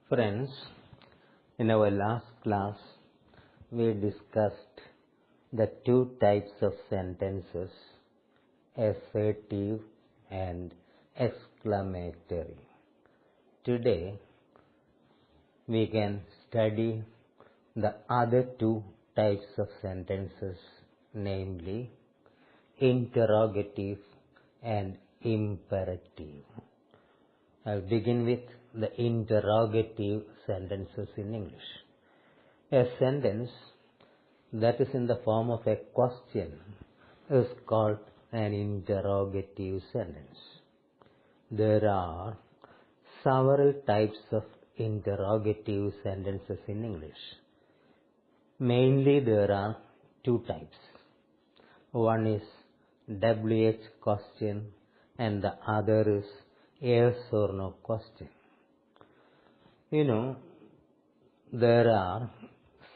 Friends, in our last class, we discussed the two types of sentences, assertive and exclamatory. Today, we can study the other two types of sentences, namely interrogative and imperative. I'll begin with the interrogative sentences in English. A sentence that is in the form of a question is called an interrogative sentence. There are several types of interrogative sentences in English. Mainly there are two types. One is WH question and the other is yes or no question. There are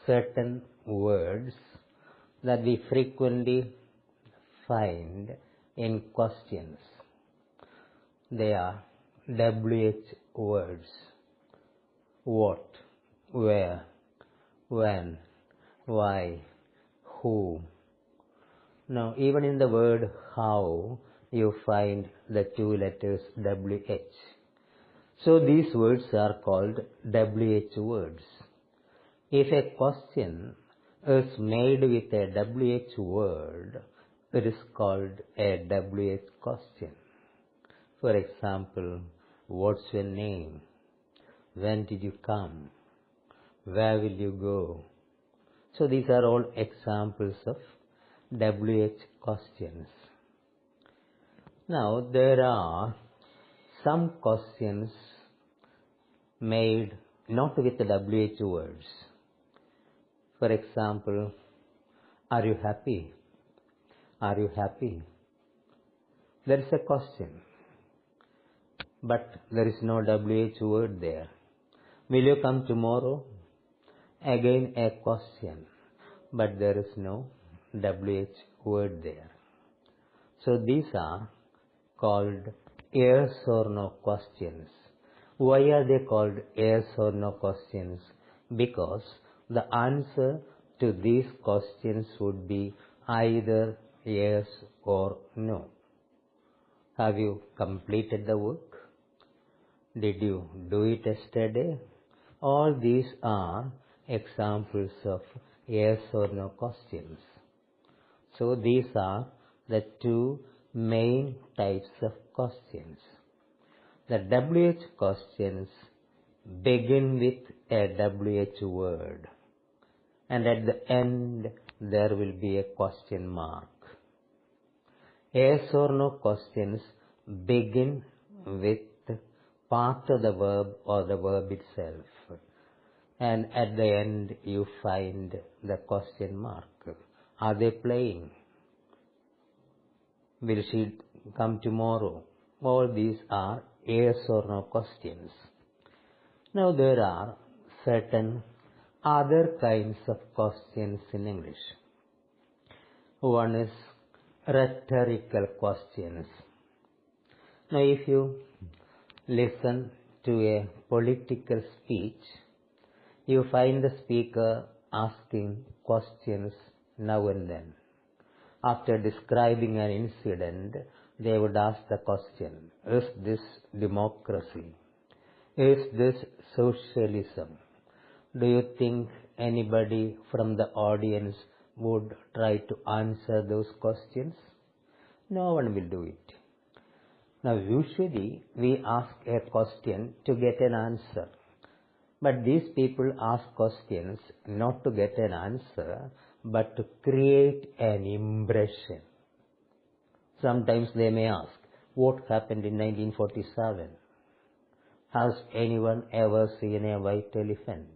certain words that we frequently find in questions. They are WH words. What, where, when, why, who. Now, even in the word how, you find the two letters WH. So these words are called WH words. If a question is made with a WH word, it is called a WH question. For example, what's your name? When did you come? Where will you go? So these are all examples of WH questions. Now, there are some questions made not with the WH words. For example, are you happy? Are you happy? There is a question, but there is no WH word there. Will you come tomorrow? Again a question, but there is no WH word there. So these are called yes or no questions. Why are they called yes or no questions? Because the answer to these questions would be either yes or no. Have you completed the work? Did you do it yesterday? All these are examples of yes or no questions. So these are the two main types of questions. The WH questions begin with a WH word, and at the end there will be a question mark. Yes or no questions begin with part of the verb or the verb itself, and at the end you find the question mark. Are they playing? Will she come tomorrow? All these are yes or no questions. Now there are certain other kinds of questions in English. One is rhetorical questions. Now if you listen to a political speech, you find the speaker asking questions now and then. After describing an incident, they would ask the question, is this democracy? Is this socialism? Do you think anybody from the audience would try to answer those questions? No one will do it. Now usually we ask a question to get an answer. But these people ask questions not to get an answer, but to create an impression. Sometimes they may ask, what happened in 1947? Has anyone ever seen a white elephant?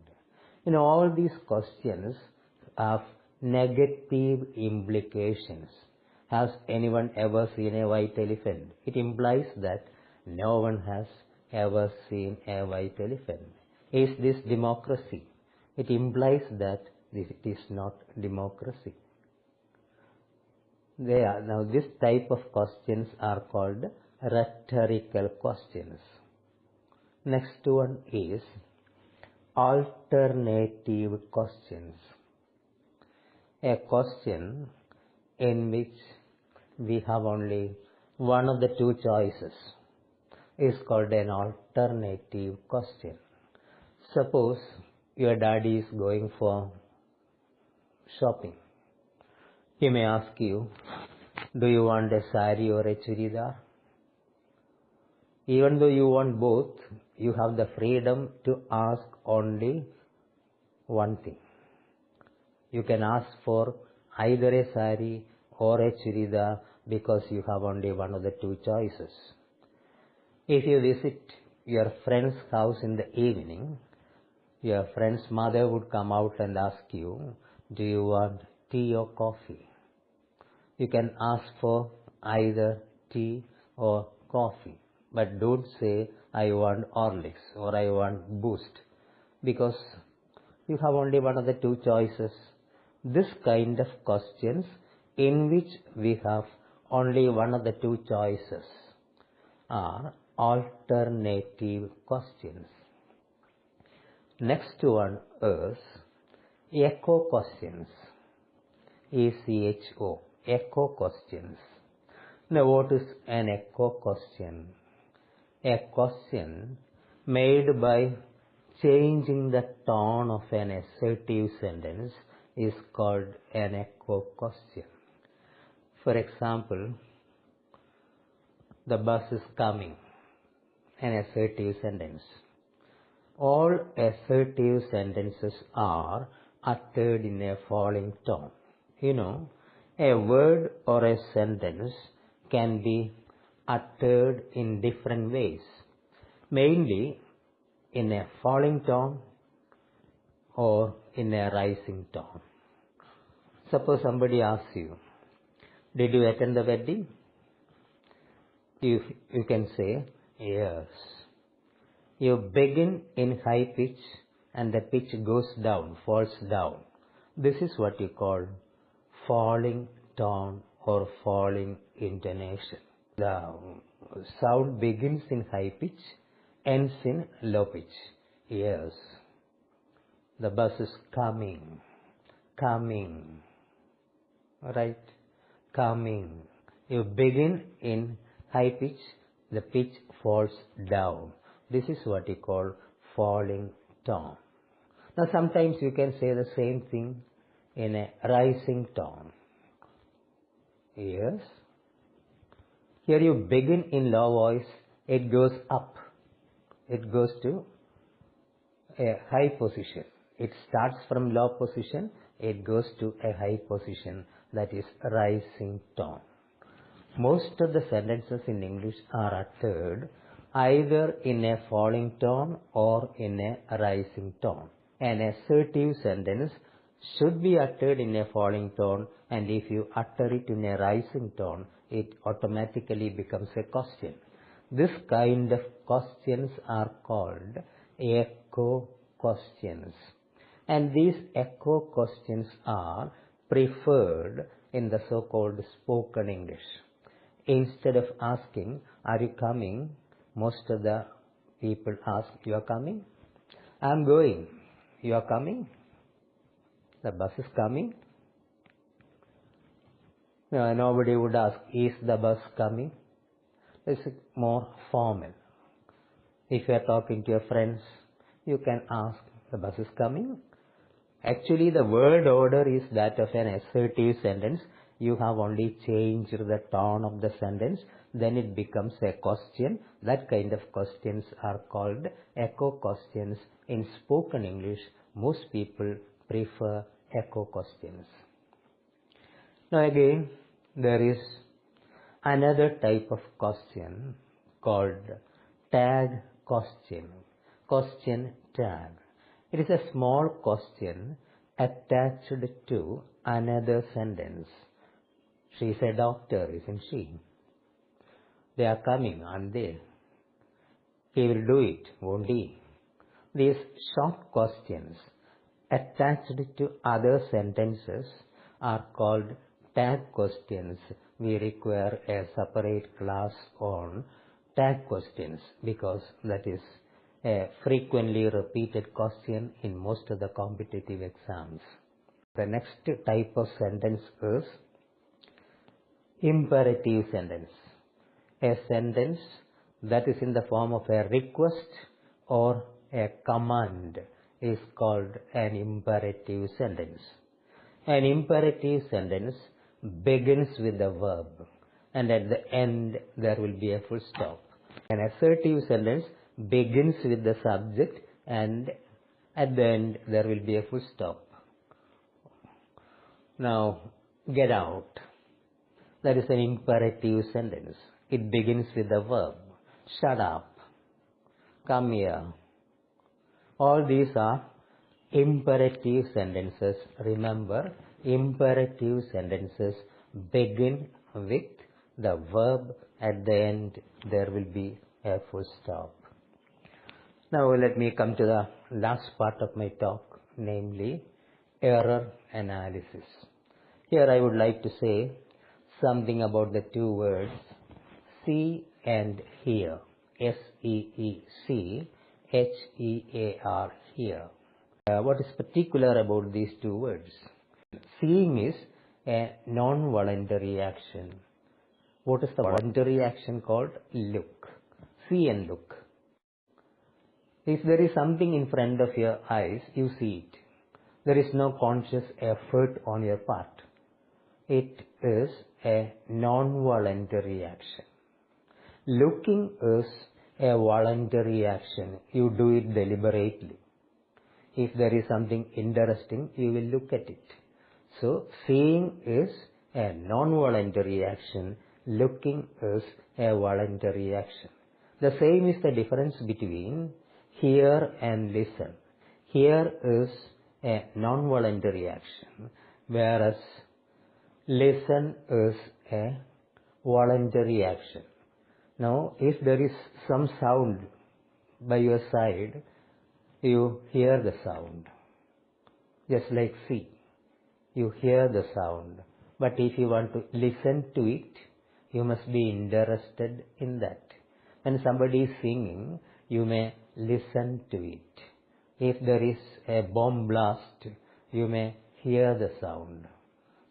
All these questions have negative implications. Has anyone ever seen a white elephant? It implies that no one has ever seen a white elephant. Is this democracy? It implies that it is not democracy. Now this type of questions are called rhetorical questions. Next one is alternative questions. A question in which we have only one of the two choices is called an alternative question. Suppose your daddy is going for shopping. He may ask you, do you want a sari or a churidhar? Even though you want both, you have the freedom to ask only one thing. You can ask for either a sari or a churidhar because you have only one of the two choices. If you visit your friend's house in the evening, your friend's mother would come out and ask you, do you want tea or coffee? You can ask for either tea or coffee, but don't say, I want Horlicks or I want Boost, because you have only one of the two choices. This kind of questions in which we have only one of the two choices are alternative questions. Next one is echo questions. ECHO, echo questions. Now what is an echo question? A question made by changing the tone of an assertive sentence is called an echo question. For example, the bus is coming, an assertive sentence. All assertive sentences are uttered in a falling tone. You know, a word or a sentence can be uttered in different ways, mainly in a falling tone or in a rising tone. Suppose somebody asks you, did you attend the wedding? You can say, yes. You begin in high pitch and the pitch goes down, falls down. This is what you call falling tone or falling intonation. The sound begins in high pitch, ends in low pitch. Yes. The bus is coming. Coming. Right? Coming. You begin in high pitch, the pitch falls down. This is what you call falling tone. Now sometimes you can say the same thing in a rising tone. Yes. Here you begin in low voice, it goes up. It goes to a high position. It starts from low position, it goes to a high position, that is rising tone. Most of the sentences in English are uttered either in a falling tone or in a rising tone. An assertive sentence should be uttered in a falling tone, and if you utter it in a rising tone, it automatically becomes a question. This kind of questions are called echo questions. And these echo questions are preferred in the so-called spoken English. Instead of asking, are you coming? Most of the people ask, you are coming? I am going. You are coming? The bus is coming? No, nobody would ask, is the bus coming? It's more formal. If you are talking to your friends, you can ask, the bus is coming? Actually, the word order is that of an assertive sentence. You have only changed the tone of the sentence, then it becomes a question. That kind of questions are called echo questions. In spoken English, most people prefer echo questions. Now again, there is another type of question called tag question. Question tag. It is a small question attached to another sentence. She is a doctor, isn't she? They are coming, aren't they? He will do it, won't he? These short questions attached to other sentences are called tag questions. We require a separate class on tag questions because that is a frequently repeated question in most of the competitive exams. The next type of sentence is imperative sentence. A sentence that is in the form of a request or a command is called an imperative sentence. An imperative sentence begins with a verb and at the end there will be a full stop. An assertive sentence begins with the subject and at the end there will be a full stop. Now, get out. That is an imperative sentence. It begins with a verb. Shut up. Come here. All these are imperative sentences. Remember, imperative sentences begin with the verb. At the end, there will be a full stop. Now, let me come to the last part of my talk, namely error analysis. Here I would like to say something about the two words see and hear. S-E-E-C, H-E-A-R, hear. What is particular about these two words? Seeing is a non-voluntary action. What is the voluntary action called? Look. See and look. If there is something in front of your eyes, you see it. There is no conscious effort on your part. It is a non-voluntary action. Looking is a voluntary action. You do it deliberately. If there is something interesting, you will look at it. So, seeing is a non-voluntary action. Looking is a voluntary action. The same is the difference between hear and listen. Hear is a non-voluntary action, whereas listen is a voluntary action. Now, if there is some sound by your side, you hear the sound. Just like see, you hear the sound. But if you want to listen to it, you must be interested in that. When somebody is singing, you may listen to it. If there is a bomb blast, you may hear the sound.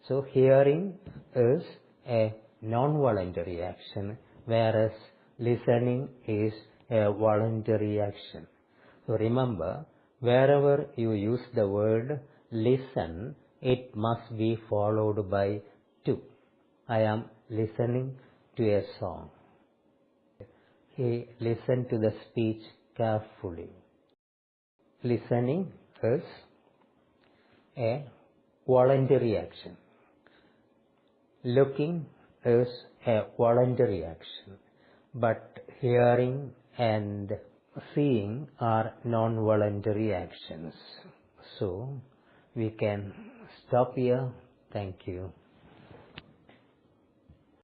So, hearing is a non-voluntary action, whereas listening is a voluntary action. So, remember, wherever you use the word listen, it must be followed by to. I am listening to a song. He listened to the speech carefully. Listening is a voluntary action. Looking is a voluntary action, but hearing and seeing are non-voluntary actions. So, we can stop here. Thank you.